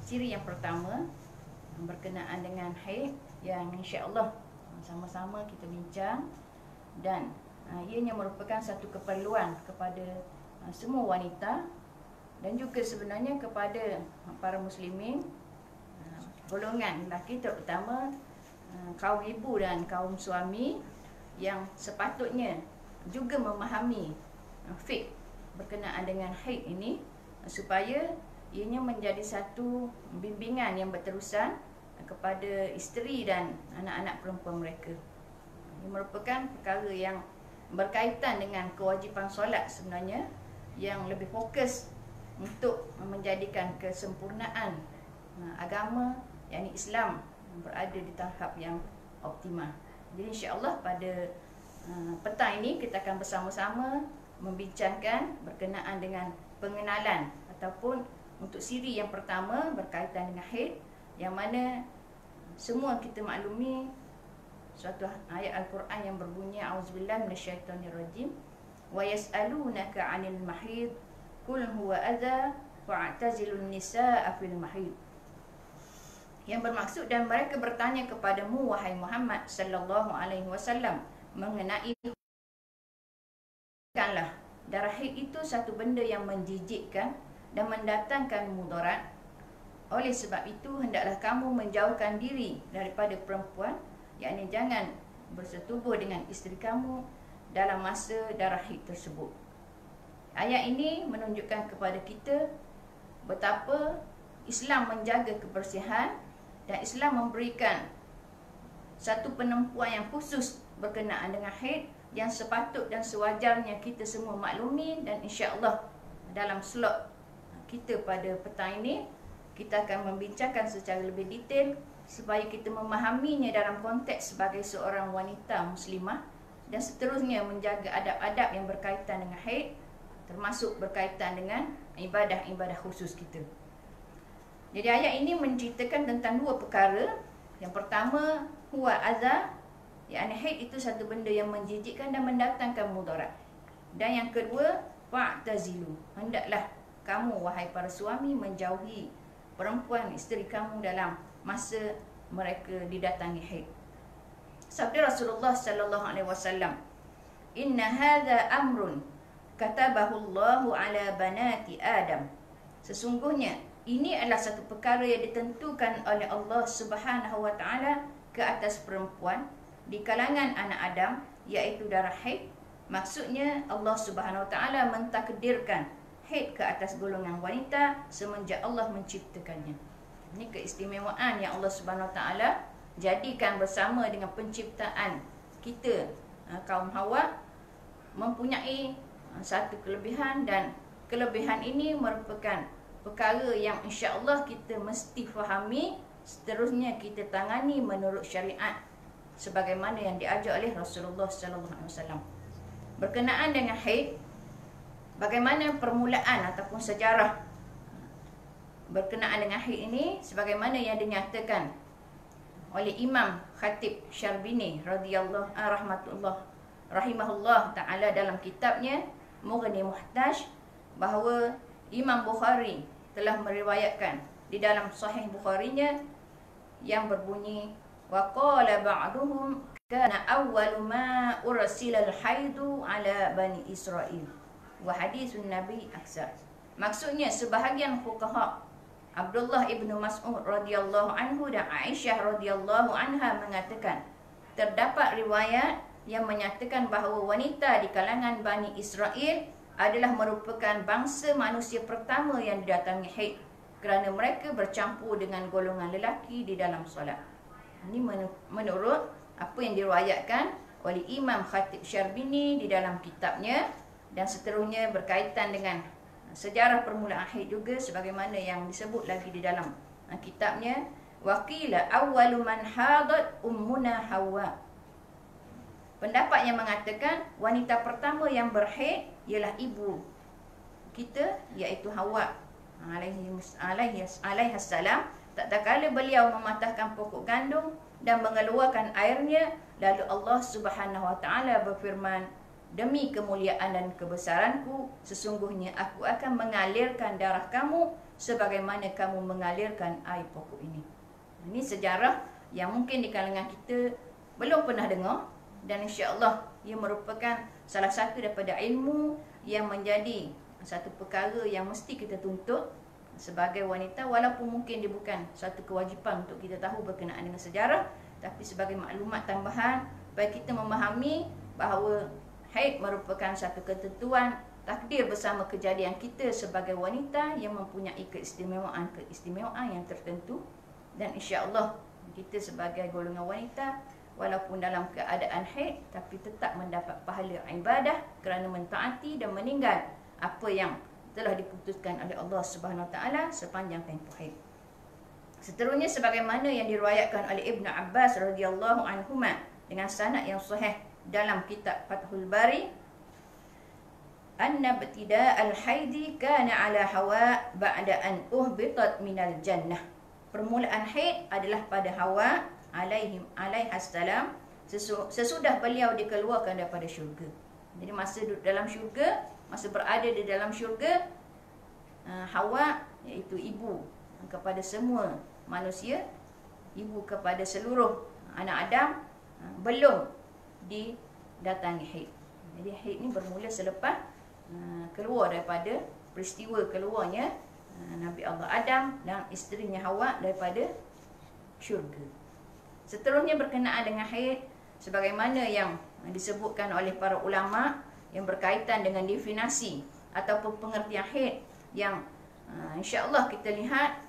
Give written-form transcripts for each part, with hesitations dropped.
Ciri yang pertama berkenaan dengan haid yang insya-Allah sama-sama kita bincang, dan ianya merupakan satu keperluan kepada semua wanita dan juga sebenarnya kepada para muslimin, golongan lelaki terutama kaum ibu dan kaum suami yang sepatutnya juga memahami fiqh berkenaan dengan haid ini, supaya ianya menjadi satu bimbingan yang berterusan kepada isteri dan anak-anak perempuan mereka. Ini merupakan perkara yang berkaitan dengan kewajipan solat sebenarnya, yang lebih fokus untuk menjadikan kesempurnaan agama, yakni Islam, berada di tahap yang optimal. Jadi insya-Allah pada petang ini kita akan bersama-sama membincangkan berkenaan dengan pengenalan ataupun untuk siri yang pertama berkaitan dengan haid, yang mana semua kita maklumi suatu ayat Al-Quran yang berbunyi auzubillahi minasyaitonirrajim wa yas'alunaka 'anil mahid qul huwa adza fa'tazilun nisaa fil mahid, yang bermaksud dan mereka bertanya kepadamu wahai Muhammad sallallahu alaihi wasallam mengenai kanlah darah haid itu satu benda yang menjijikkan dan mendatangkan mudarat. Oleh sebab itu hendaklah kamu menjauhkan diri daripada perempuan, yakni jangan bersetubuh dengan isteri kamu dalam masa darah haid tersebut. Ayat ini menunjukkan kepada kita betapa Islam menjaga kebersihan dan Islam memberikan satu penempuan yang khusus berkenaan dengan haid yang sepatut dan sewajarnya kita semua maklumi. Dan insya-Allah dalam slot kita pada petang ini kita akan membincangkan secara lebih detail supaya kita memahaminya dalam konteks sebagai seorang wanita muslimah, dan seterusnya menjaga adab-adab yang berkaitan dengan haid, termasuk berkaitan dengan ibadah-ibadah khusus kita. Jadi ayat ini menceritakan tentang dua perkara. Yang pertama, huwa adza, yakni haid itu satu benda yang menjijikkan dan mendatangkan mudarat. Dan yang kedua, fa'tazilu, hendaklah kamu wahai para suami menjauhi perempuan isteri kamu dalam masa mereka didatangi haid. Sabda Rasulullah sallallahu alaihi wasallam, "Inna hadza amrun katabahu Allahu ala banati Adam." Sesungguhnya ini adalah satu perkara yang ditentukan oleh Allah Subhanahu wa taala ke atas perempuan di kalangan anak Adam, iaitu darah haid. Maksudnya Allah Subhanahu wa taala mentakdirkan haid ke atas golongan wanita semenjak Allah menciptakannya. Ini keistimewaan yang Allah Subhanahu wa taala jadikan bersama dengan penciptaan kita, kaum Hawa, mempunyai satu kelebihan, dan kelebihan ini merupakan perkara yang insya-Allah kita mesti fahami, seterusnya kita tangani menurut syariat sebagaimana yang diajar oleh Rasulullah sallallahu alaihi wasallam. Berkenaan dengan haid, bagaimana permulaan ataupun sejarah berkenaan dengan haid ini, sebagaimana yang dinyatakan oleh Imam Khatib Syarbini rahimahullah taala dalam kitabnya Mughni Muhtaj, bahawa Imam Bukhari telah meriwayatkan di dalam Sahih Bukharinya yang berbunyi wa qala ba'duhum kana awwalu ma ursila al-haidu ala bani Israil wa hadithun Nabi aksar. Maksudnya sebahagian fuqaha Abdullah ibnu Mas'ud radhiyallahu anhu dan Aisyah radhiyallahu anha mengatakan terdapat riwayat yang menyatakan bahawa wanita di kalangan Bani Israel adalah merupakan bangsa manusia pertama yang didatangi haid, kerana mereka bercampur dengan golongan lelaki di dalam solat. Ini menurut apa yang diriwayatkan oleh Imam Khatib Syarbini di dalam kitabnya, dan seterusnya berkaitan dengan sejarah permulaan haid juga sebagaimana yang disebut lagi di dalam kitabnya. Waqila awwalu man hadat ummuna Hawa. Pendapat yang mengatakan wanita pertama yang berhaid ialah ibu kita, iaitu Hawa alaihi salam. Tak kala beliau mematahkan pokok gandum dan mengeluarkan airnya, lalu Allah Subhanahu wa taala berfirman, demi kemuliaan dan kebesaranku, sesungguhnya aku akan mengalirkan darah kamu sebagaimana kamu mengalirkan air pokok ini. Ini sejarah yang mungkin di kalangan kita belum pernah dengar, dan insya-Allah ia merupakan salah satu daripada ilmu yang menjadi satu perkara yang mesti kita tuntut sebagai wanita, walaupun mungkin dia bukan satu kewajipan untuk kita tahu berkenaan dengan sejarah, tapi sebagai maklumat tambahan supaya kita memahami bahawa haid merupakan satu ketentuan takdir bersama kejadian kita sebagai wanita yang mempunyai keistimewaan yang tertentu. Dan insya-Allah kita sebagai golongan wanita walaupun dalam keadaan haid tapi tetap mendapat pahala ibadah kerana mentaati dan meninggal apa yang telah diputuskan oleh Allah Subhanahu Wa Taala sepanjang tempoh haid. Seterusnya sebagaimana yang diriwayatkan oleh Ibnu Abbas radhiyallahu anhuma dengan sanad yang sahih dalam kitab Fathul Bari, anna ibtida' al-haidi kana ala Hawa ba'da an uhbitat minal jannah. Permulaan haid adalah pada Hawa alaihassalam sesudah beliau dikeluarkan daripada syurga. Jadi masa duduk dalam syurga, masa berada di dalam syurga, Hawa iaitu ibu kepada semua manusia, ibu kepada seluruh anak Adam, belum didatangi haid. Jadi haid ni bermula selepas keluar daripada peristiwa keluarnya Nabi Allah Adam dan isterinya Hawa daripada syurga. Seterusnya berkenaan dengan haid, sebagaimana yang disebutkan oleh para ulama yang berkaitan dengan definisi ataupun pengertian haid yang insya-Allah kita lihat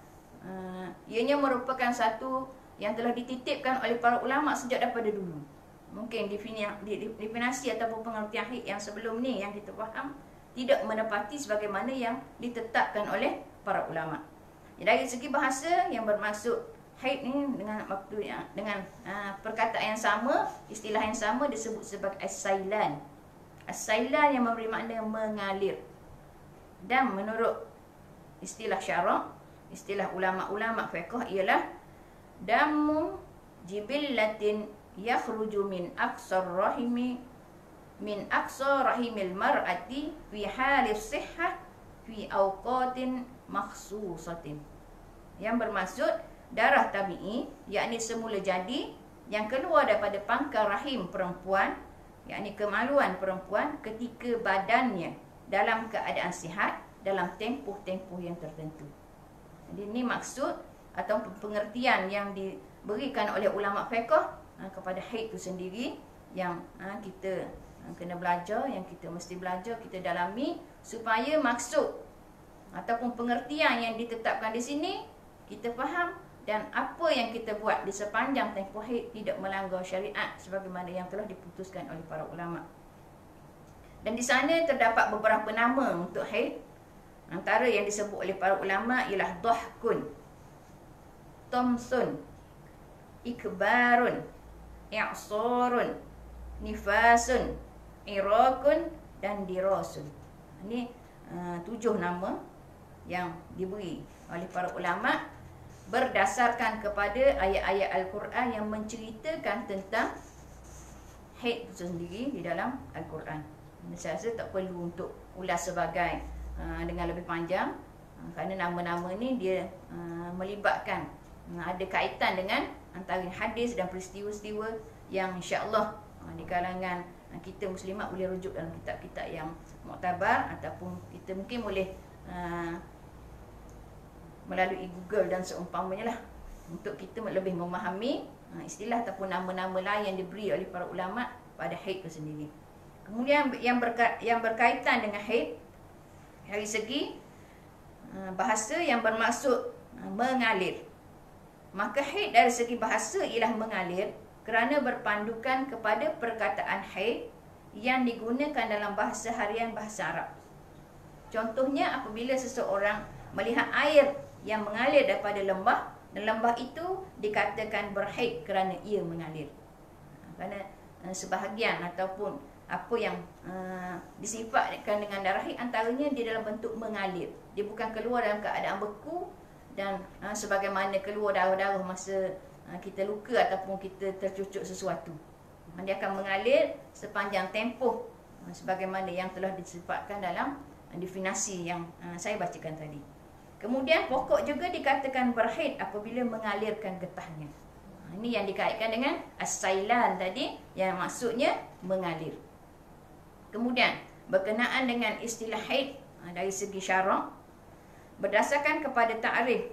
ianya merupakan satu yang telah dititipkan oleh para ulama sejak daripada dulu. Mungkin definisi ataupun pengertian haid yang sebelum ni yang kita faham tidak menepati sebagaimana yang ditetapkan oleh para ulama. Dari segi bahasa yang bermaksud haid ni dengan perkataan yang sama, istilah yang sama disebut sebagai as-sailan. As-sailan yang memberi makna mengalir. Dan menurut istilah syarak, istilah ulama-ulama fiqh ialah damu jibillatin yakhruju min aqsar rahimil mar'ati fi halis sihhah fi awqatin makhsusatin. Yang bermaksud darah tabi'i, yakni semula jadi yang keluar daripada pangkal rahim perempuan, yakni kemaluan perempuan ketika badannya dalam keadaan sihat dalam tempoh-tempoh yang tertentu. Jadi ini maksud atau pengertian yang diberikan oleh ulama fiqh kepada haid itu sendiri yang kita kena belajar, yang kita mesti belajar, kita dalami supaya maksud ataupun pengertian yang ditetapkan di sini kita faham dan apa yang kita buat di sepanjang tempoh haid tidak melanggar syariat sebagaimana yang telah diputuskan oleh para ulama. Dan di sana terdapat beberapa nama untuk haid. Antara yang disebut oleh para ulama ialah dhahkun, tamsun, ikbarun, i'sarun, nifasun, iraqun dan dirasun. Ini 7 nama yang diberi oleh para ulama berdasarkan kepada ayat-ayat Al-Quran yang menceritakan tentang haid itu sendiri di dalam Al-Quran. Saya rasa tak perlu untuk ulas sebagai dengan lebih panjang kerana nama-nama ni dia melibatkan ada kaitan dengan antara hadis dan peristiwa-peristiwa yang insya-Allah di kalangan kita muslimat boleh rujuk dalam kitab-kitab yang muktabar ataupun kita mungkin boleh melalui Google dan seumpamanya lah untuk kita lebih memahami istilah ataupun nama-nama lain yang diberi oleh para ulama pada haid itu sendiri. Kemudian yang berkaitan dengan haid dari segi bahasa yang bermaksud mengalir. Maka haid dari segi bahasa ialah mengalir kerana berpandukan kepada perkataan haid yang digunakan dalam bahasa harian bahasa Arab. Contohnya apabila seseorang melihat air yang mengalir daripada lembah dan lembah itu dikatakan berhaid kerana ia mengalir. Kerana sebahagian ataupun apa yang disifatkan dengan darah haid antaranya dia dalam bentuk mengalir. Dia bukan keluar dalam keadaan beku dan sebagaimana keluar darah-darah masa kita luka ataupun kita tercucuk sesuatu. Dia akan mengalir sepanjang tempoh sebagaimana yang telah disebutkan dalam definisi yang saya bacakan tadi. Kemudian pokok juga dikatakan berhaid apabila mengalirkan getahnya. Ini yang dikaitkan dengan as-sailan tadi, yang maksudnya mengalir. Kemudian berkenaan dengan istilah haid dari segi syarak, berdasarkan kepada ta'rif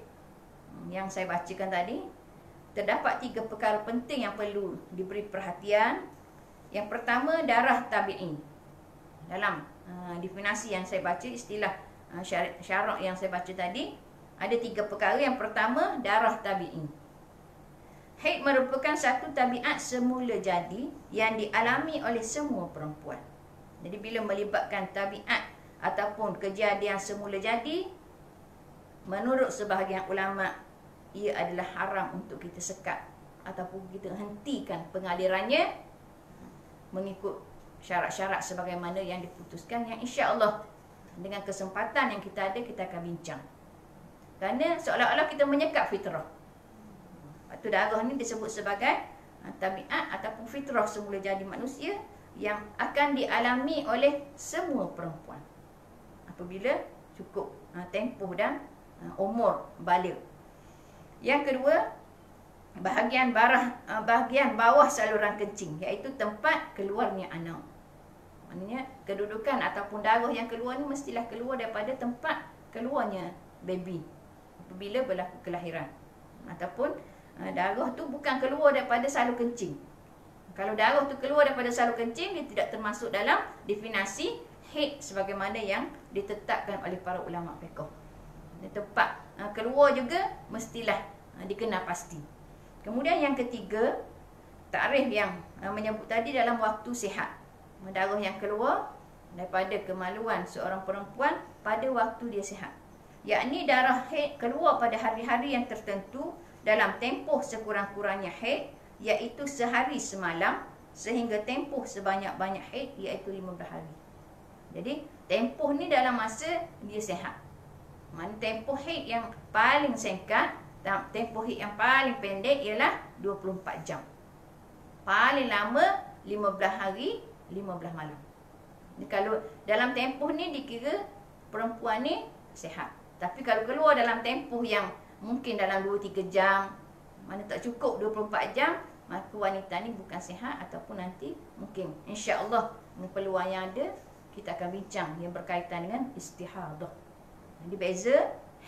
yang saya bacakan tadi, terdapat 3 perkara penting yang perlu diberi perhatian. Yang pertama, darah tabi'i. Dalam definisi yang saya baca, istilah syarak yang saya baca tadi, ada 3 perkara. Yang pertama, darah tabi'i. Haid merupakan satu tabiat semula jadi yang dialami oleh semua perempuan. Jadi bila melibatkan tabiat ataupun kejadian semula jadi, menurut sebahagian ulama, ia adalah haram untuk kita sekat ataupun kita hentikan pengalirannya mengikut syarat-syarat sebagaimana yang diputuskan, yang insya-Allah dengan kesempatan yang kita ada kita akan bincang. Kerana seolah-olah kita menyekat fitrah. Waktu darah ni disebut sebagai tabiat ataupun fitrah semula jadi manusia yang akan dialami oleh semua perempuan apabila cukup tempoh dan umur baligh. Yang kedua, bahagian bawah saluran kencing, iaitu tempat keluarnya anak. Maknanya kedudukan ataupun darah yang keluar ni mestilah keluar daripada tempat keluarnya baby apabila berlaku kelahiran. Ataupun darah tu bukan keluar daripada salur kencing. Kalau darah tu keluar daripada salur kencing, dia tidak termasuk dalam definisi haid sebagaimana yang ditetapkan oleh para ulama fiqh. Tempat keluar juga mestilah dikenal pasti. Kemudian yang ketiga, takrif yang menyebut tadi dalam waktu sihat. Darah yang keluar daripada kemaluan seorang perempuan pada waktu dia sihat. Yakni darah haid keluar pada hari-hari yang tertentu dalam tempoh sekurang-kurangnya haid, iaitu sehari semalam, sehingga tempoh sebanyak-banyak haid, iaitu 15 hari. Jadi tempoh ni dalam masa dia sihat. Mana tempoh haid yang paling singkat, tempoh haid yang paling pendek ialah 24 jam. Paling lama 15 hari, 15 malam. Jadi kalau dalam tempoh ni dikira perempuan ni sihat. Tapi kalau keluar dalam tempoh yang mungkin dalam 2-3 jam, mana tak cukup 24 jam, maka wanita ni bukan sihat ataupun nanti mungkin insya-Allah dengan peluang yang ada kita akan bincang yang berkaitan dengan istihadah. Jadi beza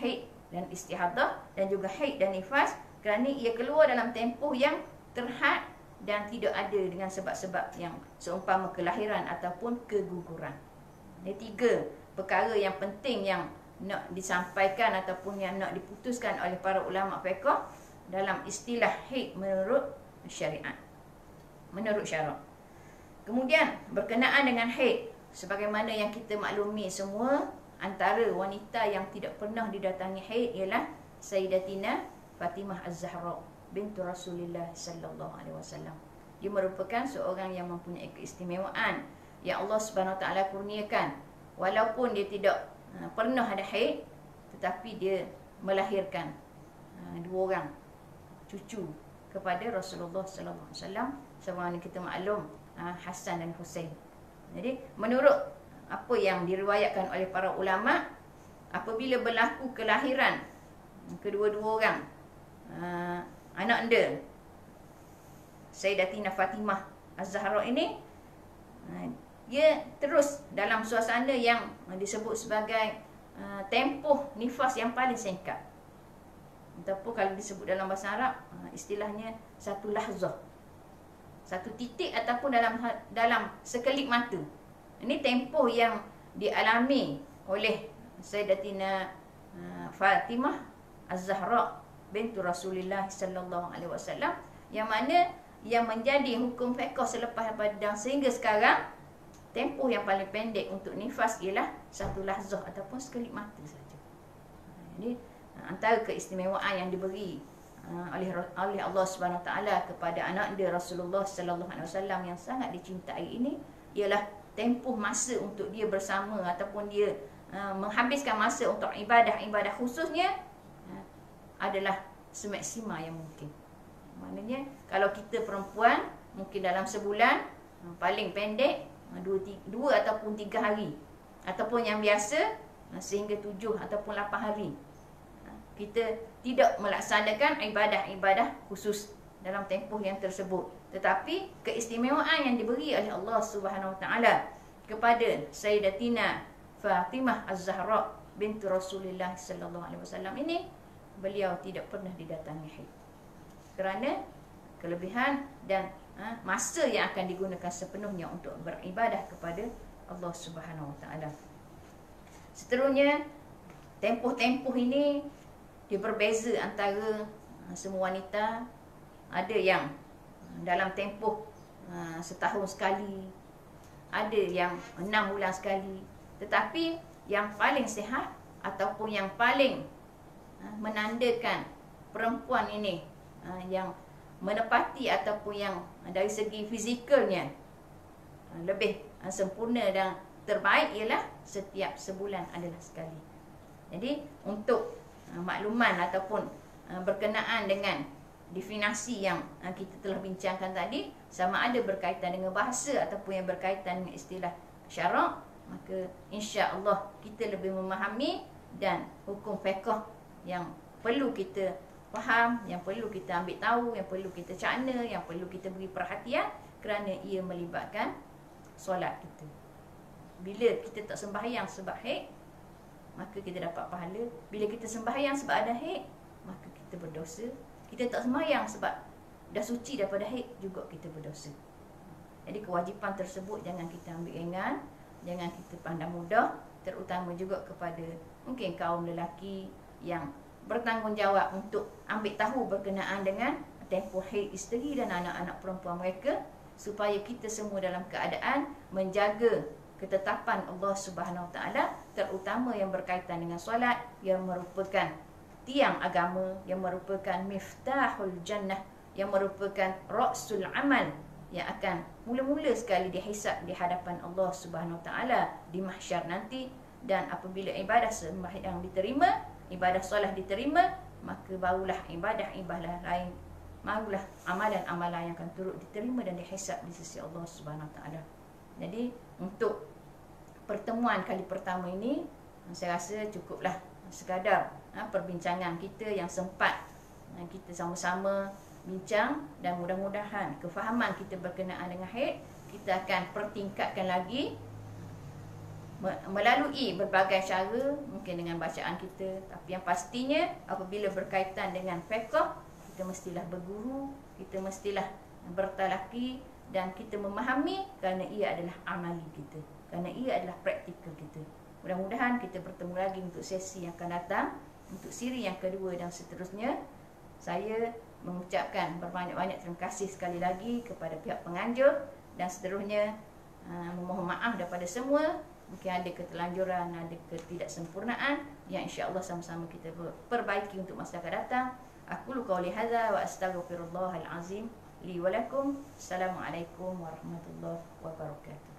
haid dan istihadah dan juga haid dan nifas kerana ia keluar dalam tempoh yang terhad dan tidak ada dengan sebab-sebab yang seumpama kelahiran ataupun keguguran. Ini 3 perkara yang penting yang nak disampaikan ataupun yang nak diputuskan oleh para ulama fiqh dalam istilah haid menurut syariat, menurut syarak. Kemudian berkenaan dengan haid, sebagaimana yang kita maklumi semua, antara wanita yang tidak pernah didatangi haid ialah Sayyidatina Fatimah Az-Zahra bintu Rasulullah sallallahu alaihi wasallam. Dia merupakan seorang yang mempunyai keistimewaan yang Allah Subhanahu Wa Taala kurniakan. Walaupun dia tidak pernah ada haid, tetapi dia melahirkan 2 orang cucu kepada Rasulullah sallallahu alaihi wasallam, sebagaimana kita maklum Hasan dan Husain. Jadi menurut apa yang diriwayatkan oleh para ulama, apabila berlaku kelahiran kedua-dua orang anak anda Sayyidatina Fatimah Az-Zahra ini, dia terus dalam suasana yang disebut sebagai tempoh nifas yang paling singkat. Ataupun kalau disebut dalam bahasa Arab, istilahnya satu lahzah, satu titik ataupun dalam sekelip mata. Ini tempoh yang dialami oleh Sayyidatina Fatimah Az-Zahra bintu Rasulullah sallallahu alaihi wasallam, yang mana yang menjadi hukum fiqh selepas daripada sehingga sekarang, tempoh yang paling pendek untuk nifas ialah satu lahzah ataupun sekelip mata saja. Jadi antara keistimewaan yang diberi oleh Allah Subhanahu Taala kepada anak dia Rasulullah sallallahu alaihi wasallam yang sangat dicintai ini ialah tempoh masa untuk dia bersama ataupun dia menghabiskan masa untuk ibadah khususnya adalah semaksima yang mungkin. Maknanya kalau kita perempuan mungkin dalam sebulan paling pendek dua ataupun 3 hari, ataupun yang biasa sehingga 7 ataupun 8 hari. Kita tidak melaksanakan ibadah-ibadah khusus dalam tempoh yang tersebut, tetapi keistimewaan yang diberi oleh Allah Subhanahu Wa Taala kepada Sayyidatina Fatimah Az-Zahra binti Rasulullah sallallahu alaihi wasallam ini, beliau tidak pernah didatangi haid kerana kelebihan dan masa yang akan digunakan sepenuhnya untuk beribadah kepada Allah Subhanahu Wa Taala. Seterusnya, tempoh-tempoh ini dia berbeza antara semua wanita. Ada yang dalam tempoh setahun sekali, ada yang 6 bulan sekali. Tetapi yang paling sihat ataupun yang paling menandakan perempuan ini yang menepati ataupun yang dari segi fizikalnya lebih sempurna dan terbaik ialah setiap sebulan adalah sekali. Jadi untuk makluman ataupun berkenaan dengan definisi yang kita telah bincangkan tadi, sama ada berkaitan dengan bahasa ataupun yang berkaitan dengan istilah syarak, maka insya-Allah kita lebih memahami, dan hukum fiqh yang perlu kita faham, yang perlu kita ambil tahu, yang perlu kita cakna, yang perlu kita beri perhatian, kerana ia melibatkan solat kita. Bila kita tak sembahyang sebab haid, maka kita dapat pahala. Bila kita sembahyang sebab ada haid, maka kita berdosa. Kita tak sembahyang sebab dah suci daripada haid, juga kita berdosa. Jadi kewajipan tersebut jangan kita ambil ringan, jangan kita pandang mudah, terutama juga kepada mungkin kaum lelaki yang bertanggungjawab untuk ambil tahu berkenaan dengan tempoh haid isteri dan anak-anak perempuan mereka, supaya kita semua dalam keadaan menjaga ketetapan Allah Subhanahu Wa Taala, terutama yang berkaitan dengan solat, yang merupakan tiang agama, yang merupakan miftahul jannah, yang merupakan ra'sul amal, yang akan mula-mula sekali dihisab di hadapan Allah Subhanahu Wa Taala di mahsyar nanti. Dan apabila ibadah sembahyang diterima, ibadah solat diterima, maka barulah ibadah-ibadah lain, barulah amalan-amalan yang akan turut diterima dan dihisab di sisi Allah Subhanahu Wa Taala. Jadi untuk pertemuan kali pertama ini, saya rasa cukuplah sekadar perbincangan kita yang sempat kita sama-sama bincang, dan mudah-mudahan kefahaman kita berkenaan dengan haid kita akan pertingkatkan lagi melalui berbagai cara, mungkin dengan bacaan kita. Tapi yang pastinya apabila berkaitan dengan fiqh, kita mestilah berguru, kita mestilah bertalaki, dan kita memahami, kerana ia adalah amali kita, kerana ia adalah praktikal kita. Mudah-mudahan kita bertemu lagi untuk sesi yang akan datang, untuk siri yang kedua dan seterusnya. Saya mengucapkan berbanyak-banyak terima kasih sekali lagi kepada pihak penganjur, dan seterusnya memohon maaf daripada semua. Mungkin ada keterlanjuran, ada ketidaksempurnaan yang insya-Allah sama-sama kita perbaiki untuk masa akan datang. Aqulu qawli hadza wa astaghfirullahal azim li wa lakum. Assalamualaikum warahmatullahi wabarakatuh.